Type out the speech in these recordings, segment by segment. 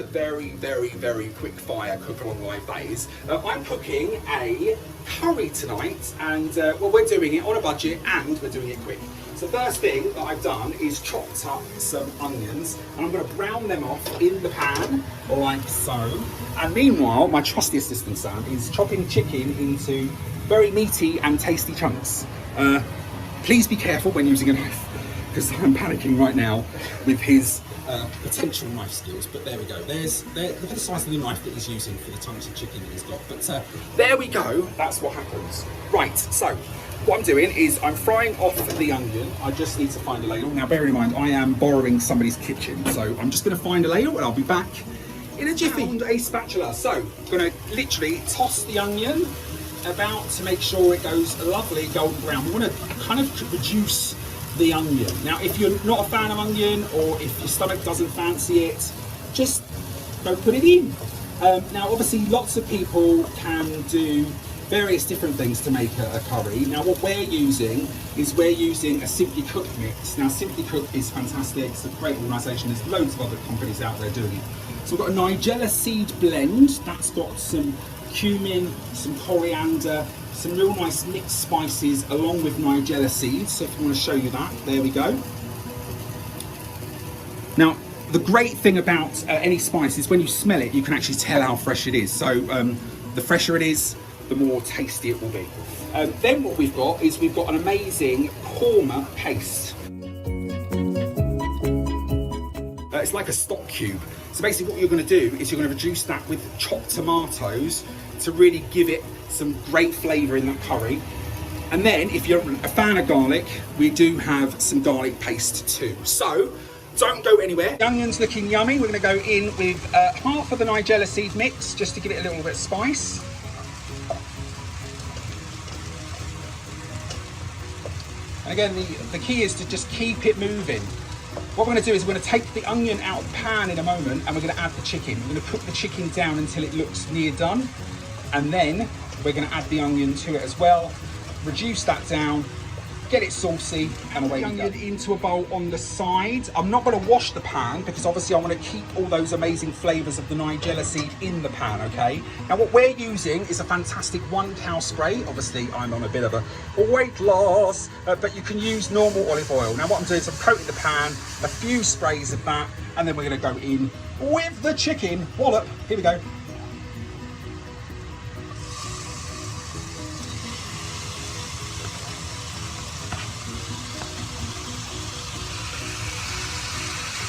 very, very, very quick fire cook along live that is. I'm cooking a curry tonight, and well, we're doing it on a budget and we're doing it quick. So first thing that I've done is chopped up some onions, and I'm going to brown them off in the pan like so. And meanwhile, my trusty assistant Sam is chopping chicken into very meaty and tasty chunks. Please be careful when using a knife, because I'm panicking right now with his potential knife skills. But there we go. Look at the size of the knife that he's using for the chunks of chicken that he's got. But there we go. That's what happens. Right, so what I'm doing is I'm frying off the onion. I just need to find a ladle. Now, bear in mind, I am borrowing somebody's kitchen, so I'm just going to find a ladle and I'll be back in a jiffy. And a spatula. So I'm going to literally toss the onion about to make sure it goes lovely golden brown. We want to kind of reduce the onion. Now, if you're not a fan of onion, or if your stomach doesn't fancy it, just don't put it in. Now, obviously, lots of people can do various different things to make a curry. Now, what we're using a Simply Cook mix. Now, Simply Cook is fantastic. It's a great organisation. There's loads of other companies out there doing it. So we've got a Nigella seed blend. That's got some cumin, some coriander, some real nice mixed spices along with Nigella seeds. So if you want to show you that, there we go. Now, the great thing about any spice is when you smell it, you can actually tell how fresh it is. So the fresher it is, the more tasty it will be. Then what we've got is we've got an amazing korma paste. It's like a stock cube. So basically what you're going to do is you're going to reduce that with chopped tomatoes to really give it some great flavour in that curry. And then if you're a fan of garlic, we do have some garlic paste too. So don't go anywhere. The onion's looking yummy. We're going to go in with half of the Nigella seed mix just to give it a little bit of spice. And again, the key is to just keep it moving. What we're going to do is we're going to take the onion out of the pan in a moment, and we're going to add the chicken. We're going to cook the chicken down until it looks near done, and then we're going to add the onion to it as well. Reduce that down, get it saucy, and away we go. Onion into a bowl on the side. I'm not going to wash the pan because obviously I want to keep all those amazing flavours of the Nigella seed in the pan, okay? Now what we're using is a fantastic 1 cow spray. Obviously I'm on a bit of a weight loss, but you can use normal olive oil. Now what I'm doing is I've coated the pan, a few sprays of that, and then we're going to go in with the chicken. Wallop, here we go.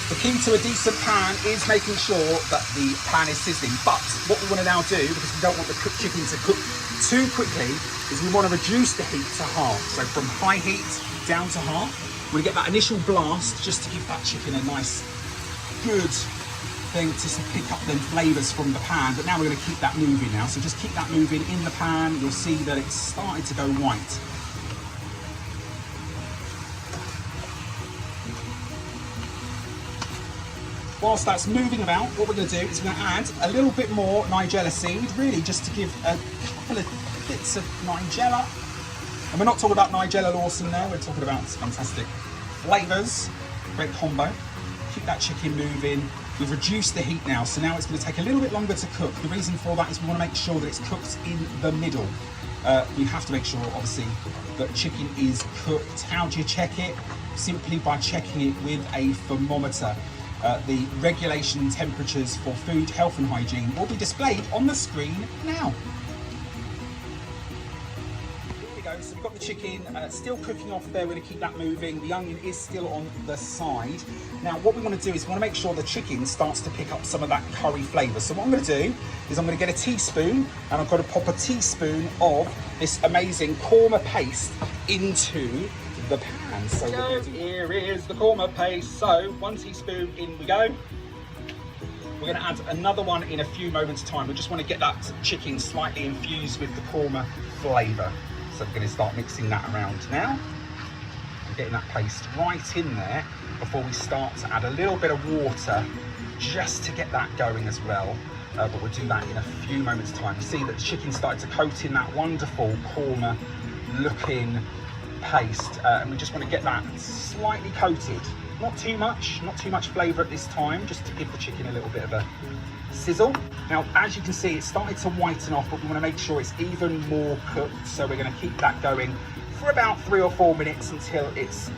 The key to a decent pan is making sure that the pan is sizzling. But what we want to now do, because we don't want the cooked chicken to cook too quickly, is we want to reduce the heat to half. So from high heat down to half. We're going to get that initial blast just to give that chicken a nice, good thing to pick up the flavours from the pan. But now we're going to keep that moving now. So just keep that moving in the pan. You'll see that it's started to go white. Whilst that's moving about, what we're going to do is we're going to add a little bit more Nigella seed, really just to give a couple of bits of Nigella. And we're not talking about Nigella Lawson there, we're talking about fantastic flavours, great combo. Keep that chicken moving. We've reduced the heat now, so now it's going to take a little bit longer to cook. The reason for that is we want to make sure that it's cooked in the middle. We have to make sure, obviously, that chicken is cooked. How do you check it? Simply by checking it with a thermometer. The regulation temperatures for food, health and hygiene will be displayed on the screen now. Here we go, so we've got the chicken still cooking off there. We're going to keep that moving. The onion is still on the side. Now what we want to do is we want to make sure the chicken starts to pick up some of that curry flavour. So what I'm going to do is I'm going to get a teaspoon, and I've got to pop a teaspoon of this amazing korma paste into the pan. So here is the korma paste. So 1 teaspoon, in we go. We're going to add another one in a few moments time. We just want to get that chicken slightly infused with the korma flavour. So we're going to start mixing that around now and getting that paste right in there before we start to add a little bit of water just to get that going as well. But we'll do that in a few moments time. You see that the chicken started to coat in that wonderful korma looking paste, and we just want to get that slightly coated Not too much flavour at this time, just to give the chicken a little bit of a sizzle. Now, as you can see, it's started to whiten off, but we want to make sure it's even more cooked. So we're going to keep that going for about 3 or 4 minutes until it's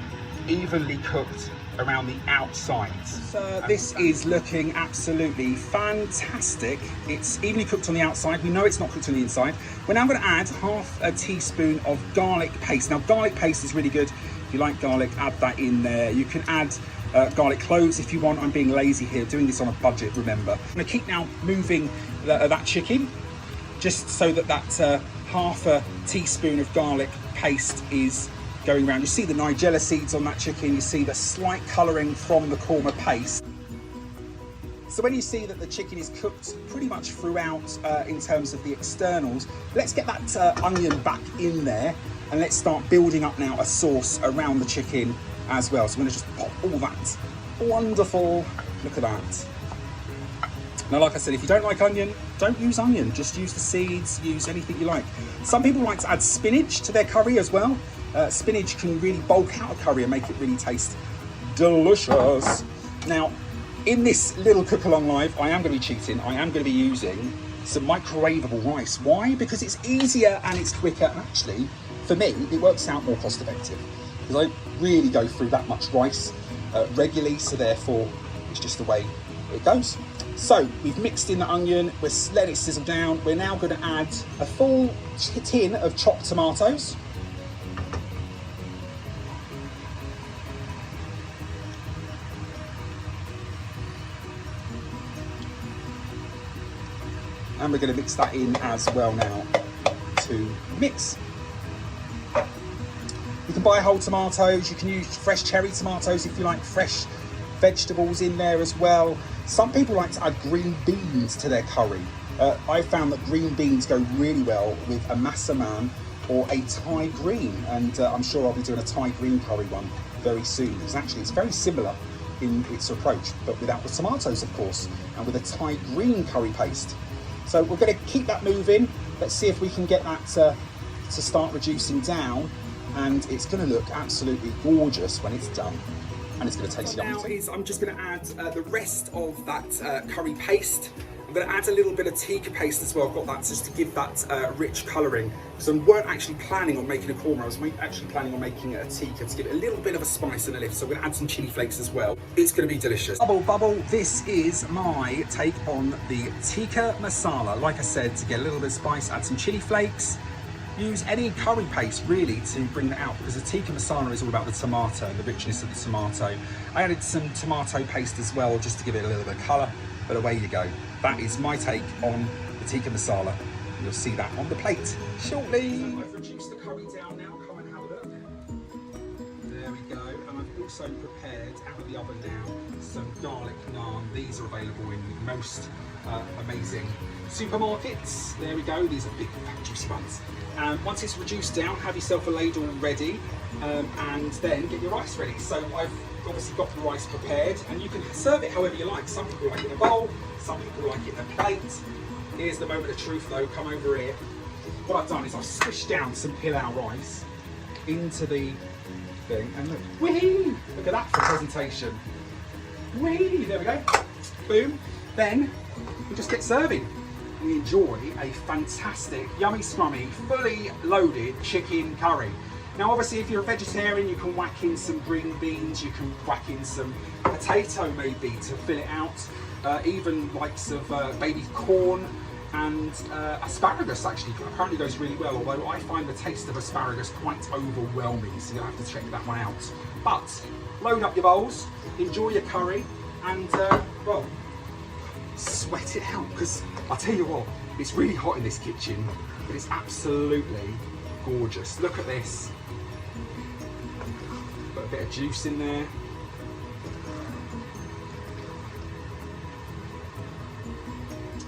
evenly cooked around the outside. So this is looking absolutely fantastic. It's evenly cooked on the outside. We know it's not cooked on the inside. We're now going to add half a teaspoon of garlic paste. Now, garlic paste is really good. If you like garlic, add that in there. You can add garlic cloves if you want. I'm being lazy here, doing this on a budget, remember. I'm going to keep now moving that chicken, just so that half a teaspoon of garlic paste is going around. You see the nigella seeds on that chicken, you see the slight colouring from the korma paste. So when you see that the chicken is cooked pretty much throughout in terms of the externals, let's get that onion back in there and let's start building up now a sauce around the chicken as well. So I'm going to just pop all that. Wonderful, look at that. Now, like I said, if you don't like onion, don't use onion, just use the seeds, use anything you like. Some people like to add spinach to their curry as well. Spinach can really bulk out a curry and make it really taste delicious. Now, in this little cook along live, I am going to be cheating. I am going to be using some microwavable rice. Why? Because it's easier and it's quicker. And actually, for me, it works out more cost effective because I don't really go through that much rice regularly. So therefore, it's just the way it goes. So we've mixed in the onion. We're letting it sizzle down. We're now going to add a full tin of chopped tomatoes. And we're going to mix that in as well now to mix. You can buy whole tomatoes, you can use fresh cherry tomatoes if you like fresh vegetables in there as well. Some people like to add green beans to their curry. I found that green beans go really well with a masala or a Thai green, and I'm sure I'll be doing a Thai green curry one very soon, because actually it's very similar in its approach, but without the tomatoes of course, and with a Thai green curry paste. So we're going to keep that moving. Let's see if we can get that to start reducing down, and it's going to look absolutely gorgeous when it's done, and it's going to taste yummy. Now I'm just going to add the rest of that curry paste. I'm going to add a little bit of tikka paste as well. I've got that just to give that rich colouring. So I weren't actually planning on making a korma. I was actually planning on making a tikka to give it a little bit of a spice and a lift. So I'm going to add some chili flakes as well. It's going to be delicious. Bubble, this is my take on the tikka masala. Like I said, to get a little bit of spice, add some chili flakes. Use any curry paste really to bring that out, because the tikka masala is all about the tomato, the richness of the tomato. I added some tomato paste as well, just to give it a little bit of colour, but away you go. That is my take on the tikka masala. You'll see that on the plate shortly. So I've reduced the curry down now, come and have a look. There we go, and I've also prepared out of the oven now some garlic naan. These are available in most amazing supermarkets. There we go, these are big fat juicy ones. Once it's reduced down, have yourself a ladle ready, and then get your rice ready. So I've obviously got the rice prepared, and you can serve it however you like. Some people like it in a bowl, some people like it in a plate. Here's the moment of truth though, come over here. What I've done is I've squished down some pilau rice into the thing, and look, whee! Look at that for presentation. Whee! There we go. Boom. Then we just get serving. We enjoy a fantastic, yummy scrummy, fully loaded chicken curry. Now obviously if you're a vegetarian, you can whack in some green beans, you can whack in some potato maybe to fill it out, even likes of baby corn and asparagus actually apparently goes really well, although I find the taste of asparagus quite overwhelming, so you'll have to check that one out. But load up your bowls, enjoy your curry, and well, sweat it out, because I'll tell you what, it's really hot in this kitchen, but it's absolutely gorgeous. Look at this. Put a bit of juice in there.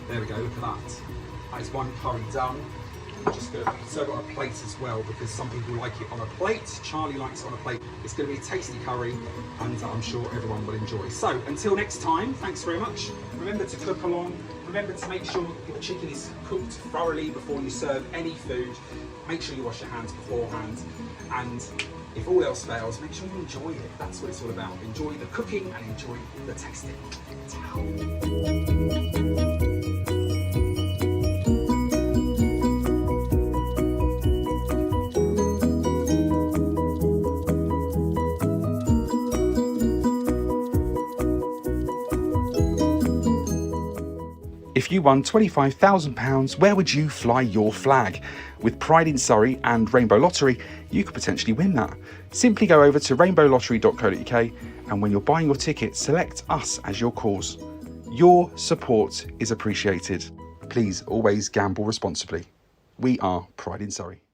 There we go, look at that. That is one curry done. Just going to serve it on a plate as well, because some people like it on a plate. Charlie likes it on a plate. It's going to be a tasty curry, and I'm sure everyone will enjoy. So until next time, thanks very much. Remember to cook along. Remember to make sure your chicken is cooked thoroughly before you serve any food. Make sure you wash your hands beforehand, and if all else fails, make sure you enjoy it. That's what it's all about. Enjoy the cooking and enjoy the tasting. If you won £25,000, where would you fly your flag? With Pride in Surrey and Rainbow Lottery, you could potentially win that. Simply go over to rainbowlottery.co.uk and when you're buying your ticket, select us as your cause. Your support is appreciated. Please always gamble responsibly. We are Pride in Surrey.